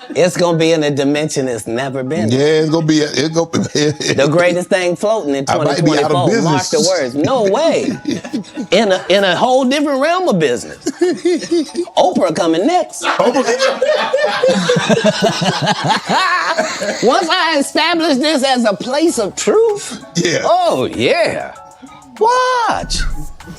It's gonna be in a dimension it's never been. Yeah, it's gonna be. The greatest thing floating in I might be out of 2024. business. Mark the words. No way. In a whole different realm of business. Oprah coming next. Once I establish this as a place of truth. Yeah. Oh yeah. Watch.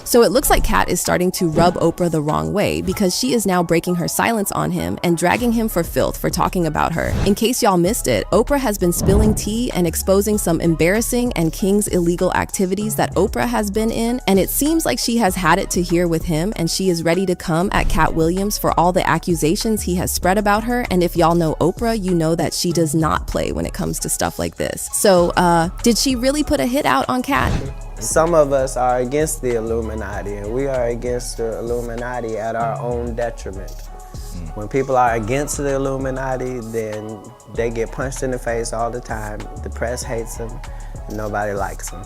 So it looks like Katt is starting to rub Oprah the wrong way because she is now breaking her silence on him and dragging him for filth for talking about her. In case y'all missed it, Oprah has been spilling tea and exposing some embarrassing and King's illegal activities that Oprah has been in, and it seems like she has had it to hear with him and she is ready to come at Katt Williams for all the accusations he has spread about her. And if y'all know Oprah, you know that she does not play when it comes to stuff like this. So, did she really put a hit out on Katt? Some of us are against the Illuminati, and we are against the Illuminati at our own detriment. When people are against the Illuminati, then they get punched in the face all the time. The press hates them, and nobody likes them.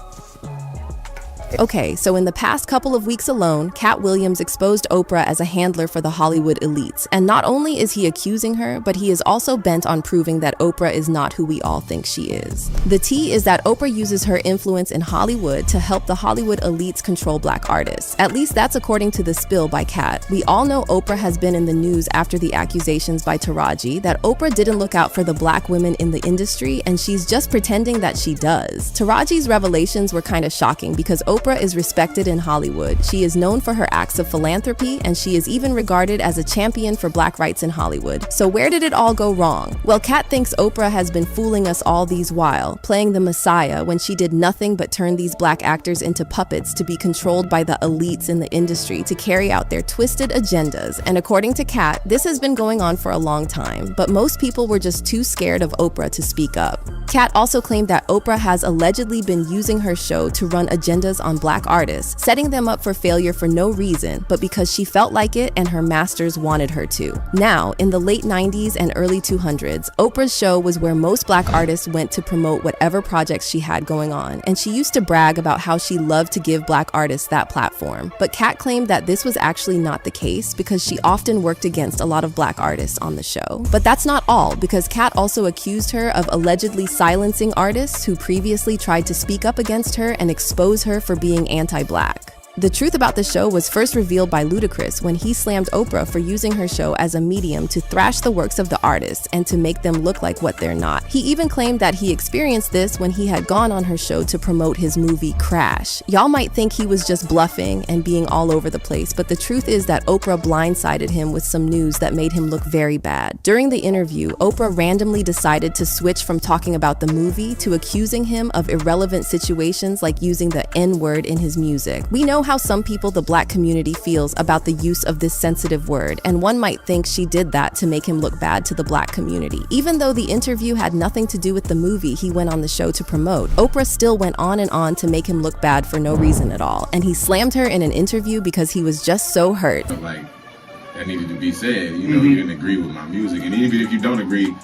Okay, so in the past couple of weeks alone, Katt Williams exposed Oprah as a handler for the Hollywood elites. And not only is he accusing her, but he is also bent on proving that Oprah is not who we all think she is. The tea is that Oprah uses her influence in Hollywood to help the Hollywood elites control black artists. At least that's according to the spill by Katt. We all know Oprah has been in the news after the accusations by Taraji that Oprah didn't look out for the black women in the industry, and she's just pretending that she does. Taraji's revelations were kind of shocking because Oprah is respected in Hollywood. She is known for her acts of philanthropy, and she is even regarded as a champion for black rights in Hollywood. So where did it all go wrong? Well, Katt thinks Oprah has been fooling us all these while, playing the Messiah when she did nothing but turn these black actors into puppets to be controlled by the elites in the industry to carry out their twisted agendas. And according to Katt, this has been going on for a long time, but most people were just too scared of Oprah to speak up. Katt also claimed that Oprah has allegedly been using her show to run agendas on black artists, setting them up for failure for no reason, but because she felt like it and her masters wanted her to. Now, in the late 90s and early 200s, Oprah's show was where most black artists went to promote whatever projects she had going on, and she used to brag about how she loved to give black artists that platform. But Katt claimed that this was actually not the case because she often worked against a lot of black artists on the show. But that's not all, because Katt also accused her of allegedly silencing artists who previously tried to speak up against her and expose her for being anti-black. The truth about the show was first revealed by Ludacris when he slammed Oprah for using her show as a medium to thrash the works of the artists and to make them look like what they're not. He even claimed that he experienced this when he had gone on her show to promote his movie Crash. Y'all might think he was just bluffing and being all over the place, but the truth is that Oprah blindsided him with some news that made him look very bad. During the interview, Oprah randomly decided to switch from talking about the movie to accusing him of irrelevant situations like using the N-word in his music. We know how some people the black community feels about the use of this sensitive word, and one might think she did that to make him look bad to the black community. Even though the interview had nothing to do with the movie he went on the show to promote, Oprah still went on and on to make him look bad for no reason at all, and he slammed her in an interview because he was just so hurt. Like, that needed to be said, you know, you didn't agree with my music, and even if you don't agree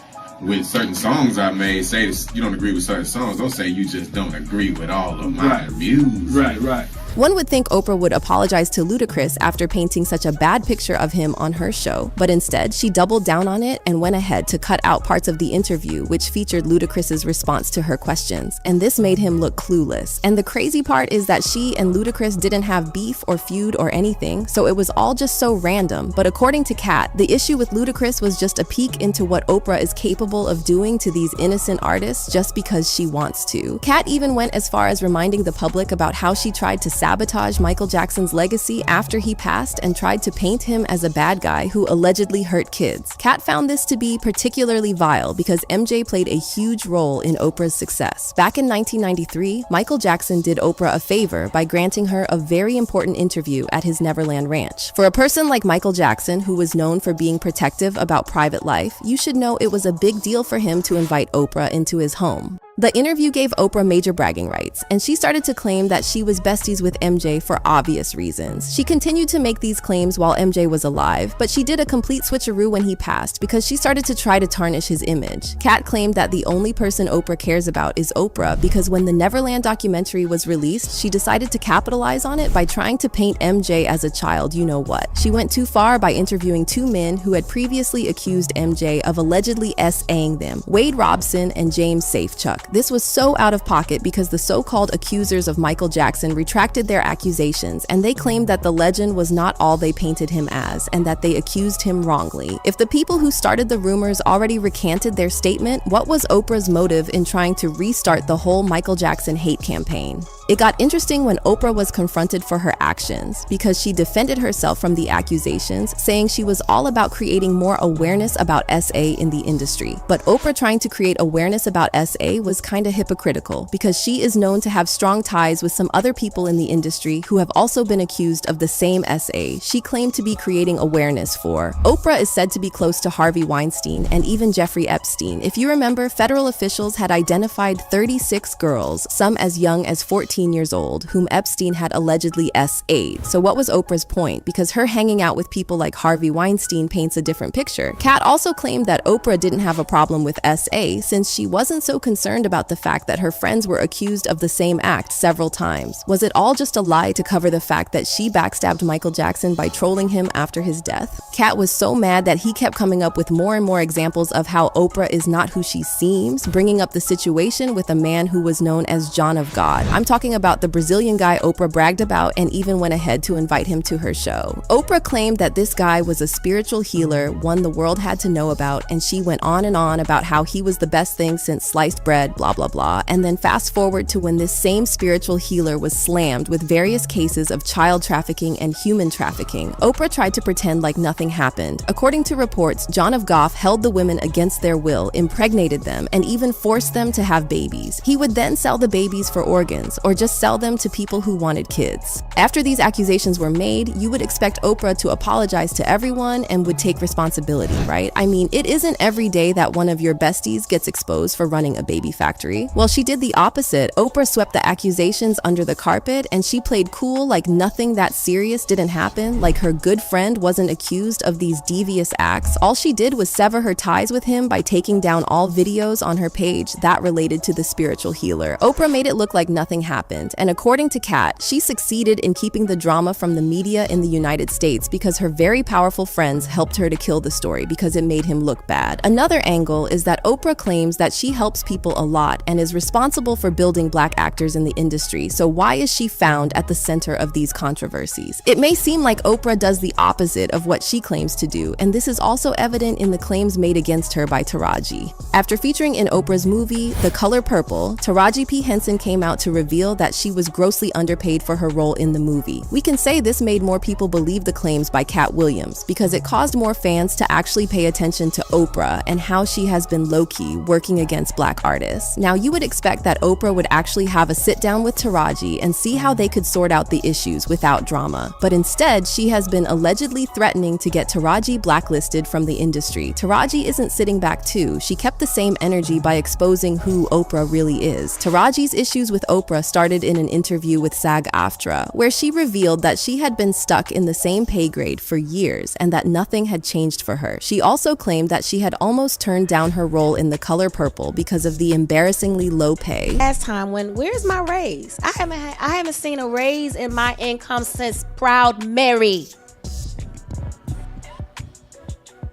with certain songs I made, say you don't agree with certain songs, don't say you just don't agree with all of my music. Right. One would think Oprah would apologize to Ludacris after painting such a bad picture of him on her show, but instead she doubled down on it and went ahead to cut out parts of the interview which featured Ludacris's response to her questions, and this made him look clueless. And the crazy part is that she and Ludacris didn't have beef or feud or anything, so it was all just so random. But according to Katt, the issue with Ludacris was just a peek into what Oprah is capable of doing to these innocent artists just because she wants to. Katt even went as far as reminding the public about how she tried to sabotage Michael Jackson's legacy after he passed and tried to paint him as a bad guy who allegedly hurt kids. Katt found this to be particularly vile because MJ played a huge role in Oprah's success. Back in 1993, Michael Jackson did Oprah a favor by granting her a very important interview at his Neverland Ranch. For a person like Michael Jackson, who was known for being protective about private life, you should know it was a big deal for him to invite Oprah into his home. The interview gave Oprah major bragging rights, and she started to claim that she was besties with MJ for obvious reasons. She continued to make these claims while MJ was alive, but she did a complete switcheroo when he passed because she started to try to tarnish his image. Katt claimed that the only person Oprah cares about is Oprah because when the Neverland documentary was released, she decided to capitalize on it by trying to paint MJ as a child, you know what. She went too far by interviewing two men who had previously accused MJ of allegedly S.A.ing them, Wade Robson and James Safechuck. This was so out of pocket because the so-called accusers of Michael Jackson retracted their accusations, and they claimed that the legend was not all they painted him as, and that they accused him wrongly. If the people who started the rumors already recanted their statement, what was Oprah's motive in trying to restart the whole Michael Jackson hate campaign? It got interesting when Oprah was confronted for her actions because she defended herself from the accusations, saying she was all about creating more awareness about SA in the industry. But Oprah trying to create awareness about SA was kinda hypocritical because she is known to have strong ties with some other people in the industry who have also been accused of the same SA she claimed to be creating awareness for. Oprah is said to be close to Harvey Weinstein and even Jeffrey Epstein. If you remember, federal officials had identified 36 girls, some as young as 14 years old, whom Epstein had allegedly SA'd. So what was Oprah's point? Because her hanging out with people like Harvey Weinstein paints a different picture. Katt also claimed that Oprah didn't have a problem with SA since she wasn't so concerned about the fact that her friends were accused of the same act several times. Was it all just a lie to cover the fact that she backstabbed Michael Jackson by trolling him after his death? Katt was so mad that he kept coming up with more and more examples of how Oprah is not who she seems, bringing up the situation with a man who was known as John of God. I'm talking about the Brazilian guy Oprah bragged about and even went ahead to invite him to her show. Oprah claimed that this guy was a spiritual healer, one the world had to know about, and she went on and on about how he was the best thing since sliced bread, blah blah blah. And then fast forward to when this same spiritual healer was slammed with various cases of child trafficking and human trafficking. Oprah tried to pretend like nothing happened. According to reports, John of Goth held the women against their will, impregnated them, and even forced them to have babies. He would then sell the babies for organs, or just sell them to people who wanted kids. After these accusations were made, you would expect Oprah to apologize to everyone and would take responsibility, right? I mean, it isn't every day that one of your besties gets exposed for running a baby factory. Well, she did the opposite. Oprah swept the accusations under the carpet and she played cool like nothing that serious didn't happen, like her good friend wasn't accused of these devious acts. All she did was sever her ties with him by taking down all videos on her page that related to the spiritual healer. Oprah made it look like nothing happened, and according to Katt, she succeeded in keeping the drama from the media in the United States because her very powerful friends helped her to kill the story because it made him look bad. Another angle is that Oprah claims that she helps people a lot and is responsible for building Black actors in the industry, so why is she found at the center of these controversies? It may seem like Oprah does the opposite of what she claims to do, and this is also evident in the claims made against her by Taraji. After featuring in Oprah's movie, The Color Purple, Taraji P. Henson came out to reveal that she was grossly underpaid for her role in the movie. We can say this made more people believe the claims by Katt Williams because it caused more fans to actually pay attention to Oprah and how she has been low-key working against Black artists. Now, you would expect that Oprah would actually have a sit-down with Taraji and see how they could sort out the issues without drama. But instead, she has been allegedly threatening to get Taraji blacklisted from the industry. Taraji isn't sitting back too. She kept the same energy by exposing who Oprah really is. Taraji's issues with Oprah started in an interview with SAG-AFTRA, where she revealed that she had been stuck in the same pay grade for years and that nothing had changed for her. She also claimed that she had almost turned down her role in The Color Purple because of the embarrassingly low pay. Last time, where's my raise? I haven't seen a raise in my income since Proud Mary.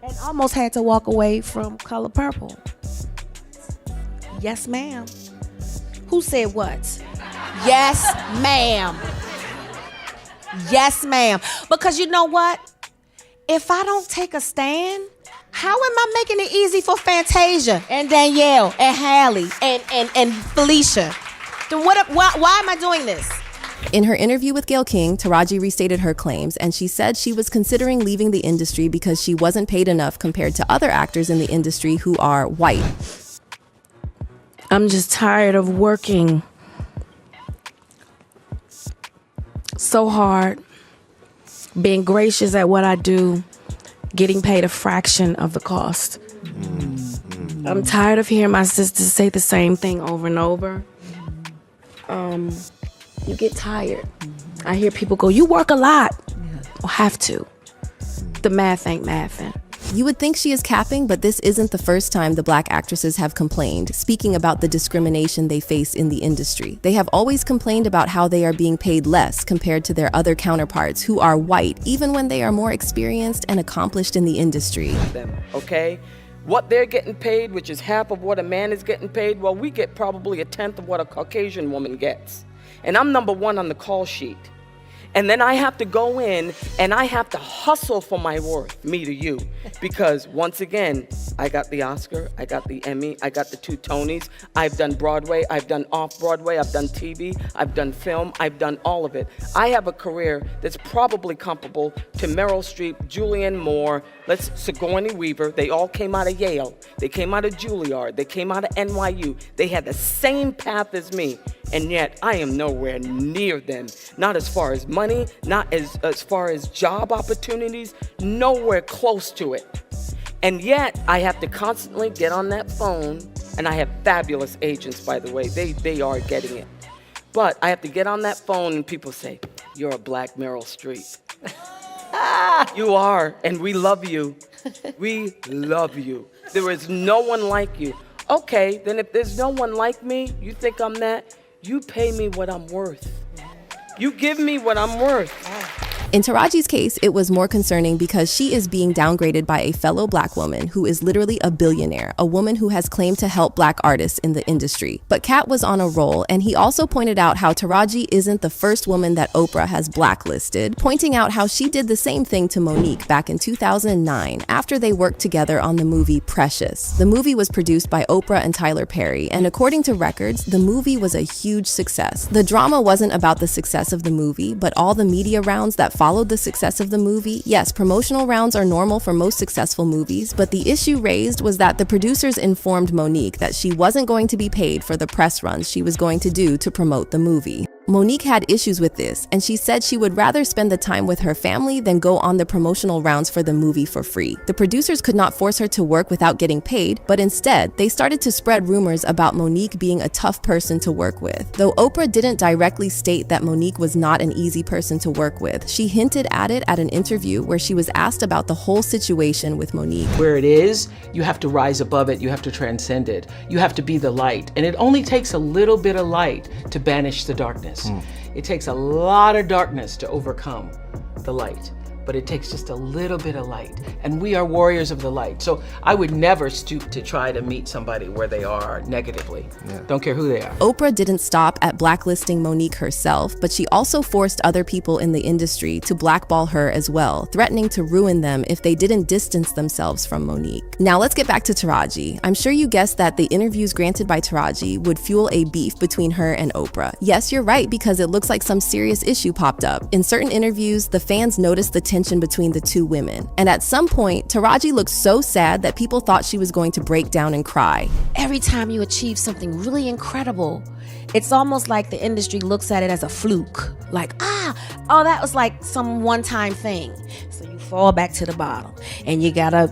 And almost had to walk away from Color Purple. Yes, ma'am. Who said what? Yes, ma'am. Yes, ma'am. Because you know what? If I don't take a stand, how am I making it easy for Fantasia and Danielle and Hallie and Felicia? Then why am I doing this? In her interview with Gayle King, Taraji restated her claims, and she said she was considering leaving the industry because she wasn't paid enough compared to other actors in the industry who are white. I'm just tired of working so hard, being gracious at what I do, getting paid a fraction of the cost. I'm tired of hearing my sisters say the same thing over and over. You get tired. I hear people go, you work a lot. Well, have to. The math ain't mathing. You would think she is capping, but this isn't the first time the Black actresses have complained, speaking about the discrimination they face in the industry. They have always complained about how they are being paid less compared to their other counterparts who are white, even when they are more experienced and accomplished in the industry. Okay? What they're getting paid, which is half of what a man is getting paid, well, we get probably a tenth of what a Caucasian woman gets. And I'm number one on the call sheet. And then I have to go in and I have to hustle for my worth, me to you. Because once again, I got the Oscar, I got the Emmy, I got the 2 Tonys. I've done Broadway, I've done off-Broadway, I've done TV, I've done film, I've done all of it. I have a career that's probably comparable to Meryl Streep, Julianne Moore, Sigourney Weaver. They all came out of Yale. They came out of Juilliard. They came out of NYU. They had the same path as me. And yet, I am nowhere near them. Not as far as money, not as far as job opportunities, nowhere close to it. And yet, I have to constantly get on that phone, and I have fabulous agents, by the way. They are getting it. But I have to get on that phone, and people say, you're a Black Meryl Streep. You are, and we love you. We love you. There is no one like you. Okay, then if there's no one like me, you think I'm that? You pay me what I'm worth. You give me what I'm worth. In Taraji's case, it was more concerning because she is being downgraded by a fellow Black woman who is literally a billionaire, a woman who has claimed to help Black artists in the industry. But Katt was on a roll, and he also pointed out how Taraji isn't the first woman that Oprah has blacklisted, pointing out how she did the same thing to Monique back in 2009 after they worked together on the movie Precious. The movie was produced by Oprah and Tyler Perry, and according to records, the movie was a huge success. The drama wasn't about the success of the movie, but all the media rounds that followed the success of the movie. Yes, promotional rounds are normal for most successful movies, but the issue raised was that the producers informed Monique that she wasn't going to be paid for the press runs she was going to do to promote the movie. Monique had issues with this, and she said she would rather spend the time with her family than go on the promotional rounds for the movie for free. The producers could not force her to work without getting paid, but instead, they started to spread rumors about Monique being a tough person to work with. Though Oprah didn't directly state that Monique was not an easy person to work with, she hinted at it at an interview where she was asked about the whole situation with Monique. Where it is, you have to rise above it, you have to transcend it, you have to be the light. And it only takes a little bit of light to banish the darkness. It takes a lot of darkness to overcome the light, but it takes just a little bit of light. And we are warriors of the light. So I would never stoop to try to meet somebody where they are negatively. Don't care who they are. Oprah didn't stop at blacklisting Monique herself, but she also forced other people in the industry to blackball her as well, threatening to ruin them if they didn't distance themselves from Monique. Now let's get back to Taraji. I'm sure you guessed that the interviews granted by Taraji would fuel a beef between her and Oprah. Yes, you're right, because it looks like some serious issue popped up. In certain interviews, the fans noticed the tension between the two women. And at some point, Taraji looked so sad that people thought she was going to break down and cry. Every time you achieve something really incredible, it's almost like the industry looks at it as a fluke. Like, oh, that was like some one-time thing. So you fall back to the bottom and you gotta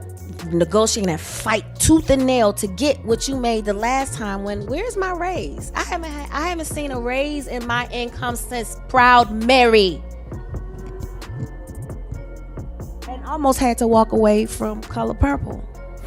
negotiate and fight tooth and nail to get what you made the last time. Where's my raise? I haven't seen a raise in my income since Proud Mary. Almost had to walk away from Color Purple.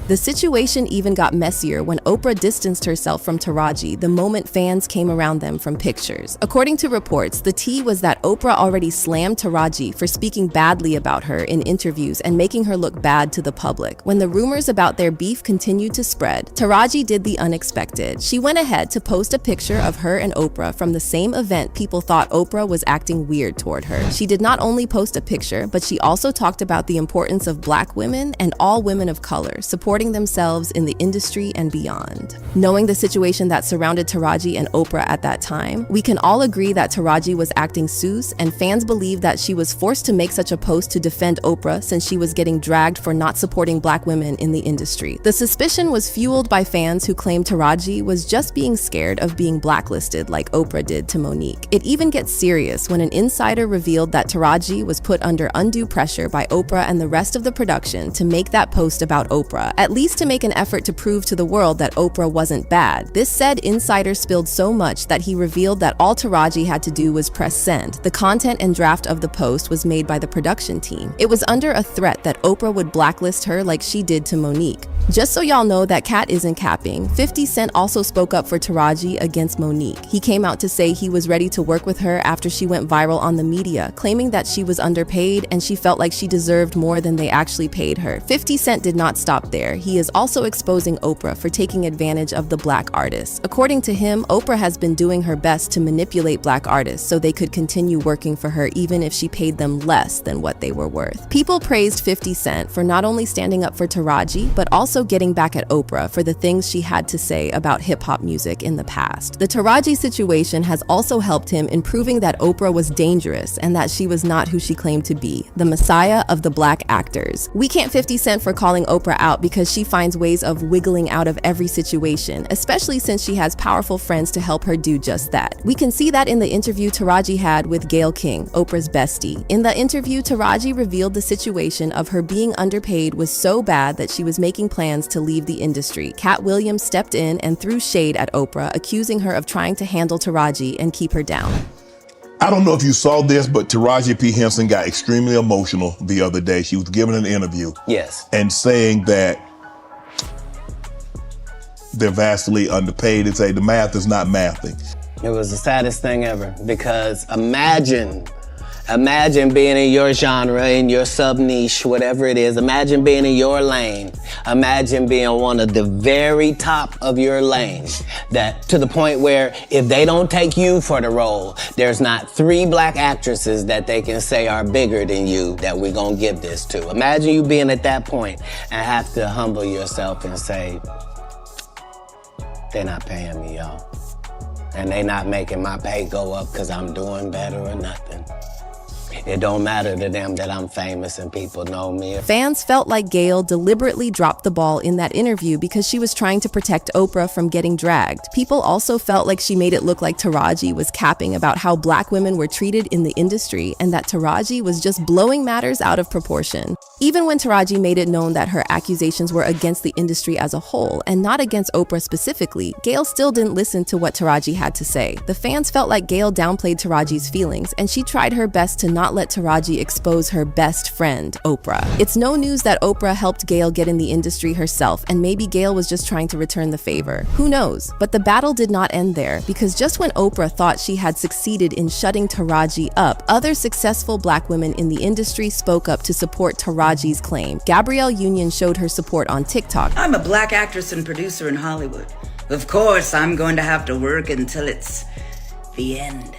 The situation even got messier when Oprah distanced herself from Taraji the moment fans came around them from pictures. According to reports, the tea was that Oprah already slammed Taraji for speaking badly about her in interviews and making her look bad to the public. When the rumors about their beef continued to spread, Taraji did the unexpected. She went ahead to post a picture of her and Oprah from the same event people thought Oprah was acting weird toward her. She did not only post a picture, but she also talked about the importance of Black women and all women of color, supporting supporting themselves in the industry and beyond. Knowing the situation that surrounded Taraji and Oprah at that time, we can all agree that Taraji was acting sus, and fans believe that she was forced to make such a post to defend Oprah since she was getting dragged for not supporting Black women in the industry. The suspicion was fueled by fans who claimed Taraji was just being scared of being blacklisted like Oprah did to Monique. It even gets serious when an insider revealed that Taraji was put under undue pressure by Oprah and the rest of the production to make that post about Oprah, at least to make an effort to prove to the world that Oprah wasn't bad. This said insider spilled so much that he revealed that all Taraji had to do was press send. The content and draft of the post was made by the production team. It was under a threat that Oprah would blacklist her like she did to Monique. Just so y'all know that Katt isn't capping, 50 Cent also spoke up for Taraji against Monique. He came out to say he was ready to work with her after she went viral on the media, claiming that she was underpaid and she felt like she deserved more than they actually paid her. 50 Cent did not stop there. He is also exposing Oprah for taking advantage of the Black artists. According to him, Oprah has been doing her best to manipulate Black artists so they could continue working for her even if she paid them less than what they were worth. People praised 50 Cent for not only standing up for Taraji, but also getting back at Oprah for the things she had to say about hip-hop music in the past. The Taraji situation has also helped him in proving that Oprah was dangerous and that she was not who she claimed to be, the messiah of the Black actors. We can't 50 Cent for calling Oprah out because she finds ways of wiggling out of every situation, especially since she has powerful friends to help her do just that. We can see that in the interview Taraji had with Gayle King, Oprah's bestie. In the interview, Taraji revealed the situation of her being underpaid was so bad that she was making plans to leave the industry. Katt Williams stepped in and threw shade at Oprah, accusing her of trying to handle Taraji and keep her down. I don't know if you saw this, but Taraji P. Henson got extremely emotional the other day. She was giving an interview. Yes. And saying that they're vastly underpaid and say the math is not mathing. It was the saddest thing ever because imagine being in your genre, in your sub-niche, whatever it is. Imagine being in your lane. Imagine being one of the very top of your lane. That to the point where if they don't take you for the role, there's not 3 Black actresses that they can say are bigger than you that we're gonna give this to. Imagine you being at that point and have to humble yourself and say, they're not paying me, y'all. And they not making my pay go up because I'm doing better or nothing. It don't matter to them that I'm famous and people know me. Fans felt like Gayle deliberately dropped the ball in that interview because she was trying to protect Oprah from getting dragged. People also felt like she made it look like Taraji was capping about how Black women were treated in the industry and that Taraji was just blowing matters out of proportion. Even when Taraji made it known that her accusations were against the industry as a whole and not against Oprah specifically, Gayle still didn't listen to what Taraji had to say. The fans felt like Gayle downplayed Taraji's feelings, and she tried her best to not let Taraji expose her best friend, Oprah. It's no news that Oprah helped Gayle get in the industry herself, and maybe Gayle was just trying to return the favor. Who knows? But the battle did not end there, because just when Oprah thought she had succeeded in shutting Taraji up, other successful Black women in the industry spoke up to support Taraji's claim. Gabrielle Union showed her support on TikTok. I'm a Black actress and producer in Hollywood. Of course, I'm going to have to work until it's the end.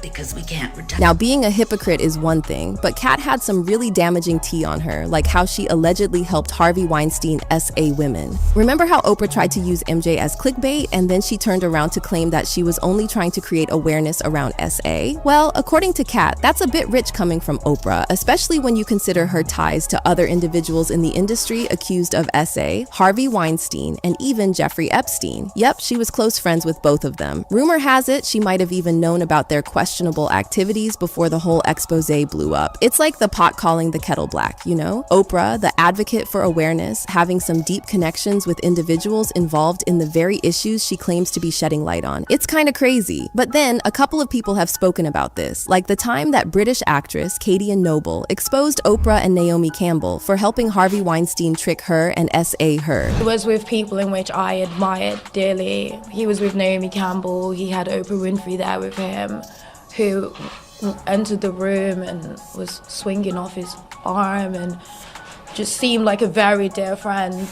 Because we can't retire. Now, being a hypocrite is one thing, but Katt had some really damaging tea on her, like how she allegedly helped Harvey Weinstein SA women. Remember how Oprah tried to use MJ as clickbait, and then she turned around to claim that she was only trying to create awareness around SA? Well, according to Katt, that's a bit rich coming from Oprah, especially when you consider her ties to other individuals in the industry accused of SA, Harvey Weinstein, and even Jeffrey Epstein. Yep, she was close friends with both of them. Rumor has it she might have even known about their questionable activities before the whole expose blew up. It's like the pot calling the kettle black, you know? Oprah, the advocate for awareness, having some deep connections with individuals involved in the very issues she claims to be shedding light on. It's kind of crazy. But then, a couple of people have spoken about this, like the time that British actress Katie Noble exposed Oprah and Naomi Campbell for helping Harvey Weinstein trick her and SA her. He was with people in which I admired dearly. He was with Naomi Campbell, he had Oprah Winfrey there with him, who entered the room and was swinging off his arm and just seemed like a very dear friend.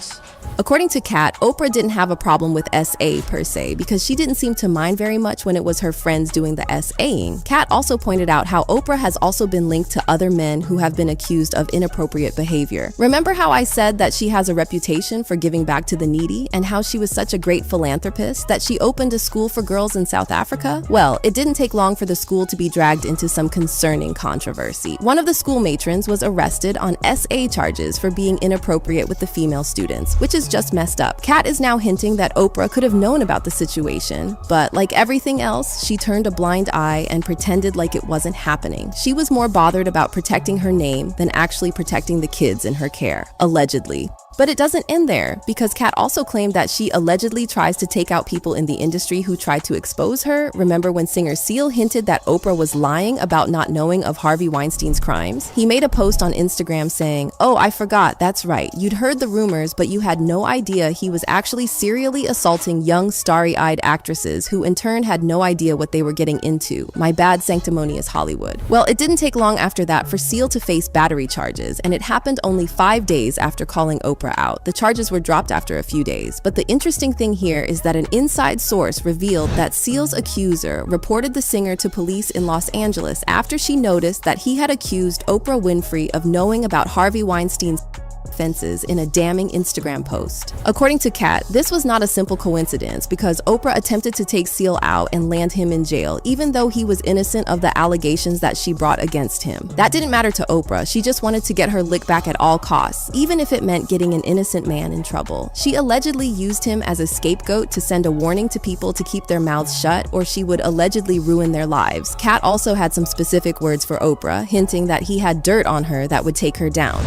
According to Katt, Oprah didn't have a problem with SA per se because she didn't seem to mind very much when it was her friends doing the SAing. Katt also pointed out how Oprah has also been linked to other men who have been accused of inappropriate behavior. Remember how I said that she has a reputation for giving back to the needy and how she was such a great philanthropist that she opened a school for girls in South Africa? Well, it didn't take long for the school to be dragged into some concerning controversy. One of the school matrons was arrested on SA charges for being inappropriate with the female students, which is just messed up. Katt is now hinting that Oprah could have known about the situation, but like everything else, she turned a blind eye and pretended like it wasn't happening. She was more bothered about protecting her name than actually protecting the kids in her care, allegedly. But it doesn't end there, because Katt also claimed that she allegedly tries to take out people in the industry who tried to expose her. Remember when singer Seal hinted that Oprah was lying about not knowing of Harvey Weinstein's crimes? He made a post on Instagram saying, "Oh, I forgot, that's right. You'd heard the rumors, but you had no idea he was actually serially assaulting young, starry-eyed actresses who in turn had no idea what they were getting into. My bad, sanctimonious Hollywood." Well, it didn't take long after that for Seal to face battery charges, and it happened only 5 days after calling Oprah out. The charges were dropped after a few days, but the interesting thing here is that an inside source revealed that Seal's accuser reported the singer to police in Los Angeles after she noticed that he had accused Oprah Winfrey of knowing about Harvey Weinstein's offenses in a damning Instagram post. According to Katt, this was not a simple coincidence because Oprah attempted to take Seal out and land him in jail, even though he was innocent of the allegations that she brought against him. That didn't matter to Oprah. She just wanted to get her lick back at all costs, even if it meant getting an innocent man in trouble. She allegedly used him as a scapegoat to send a warning to people to keep their mouths shut, or she would allegedly ruin their lives. Katt also had some specific words for Oprah, hinting that he had dirt on her that would take her down.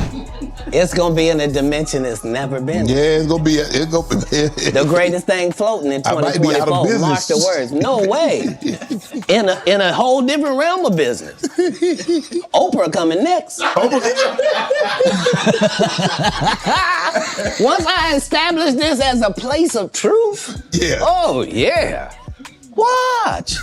It's gonna be in a dimension it's never been. Yeah, it's gonna be. The greatest thing floating in I might be out of 2024. Mark business. the words. No way. In a whole different realm of business. Oprah coming next. Once I establish this as a place of truth. Yeah. Oh yeah. Watch.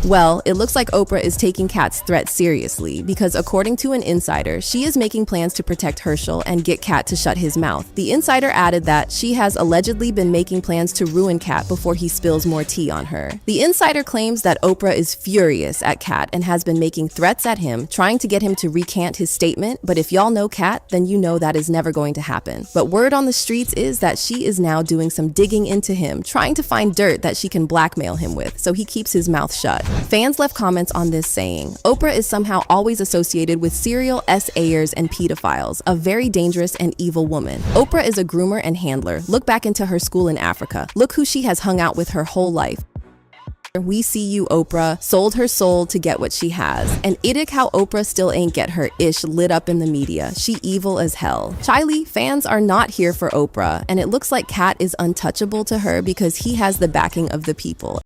Well, it looks like Oprah is taking Katt's threat seriously because according to an insider, she is making plans to protect Herschel and get Katt to shut his mouth. The insider added that she has allegedly been making plans to ruin Katt before he spills more tea on her. The insider claims that Oprah is furious at Katt and has been making threats at him, trying to get him to recant his statement, but if y'all know Katt, then you know that is never going to happen. But word on the streets is that she is now doing some digging into him, trying to find dirt that she can blackmail him with, so he keeps his mouth shut. Fans left comments on this saying, Oprah is somehow always associated with serial SAers and pedophiles, a very dangerous and evil woman. Oprah is a groomer and handler. Look back into her school in Africa. Look who she has hung out with her whole life. We see you, Oprah, sold her soul to get what she has. And idic how Oprah still ain't get her ish lit up in the media. She evil as hell. Chiley, fans are not here for Oprah, and it looks like Katt is untouchable to her because he has the backing of the people.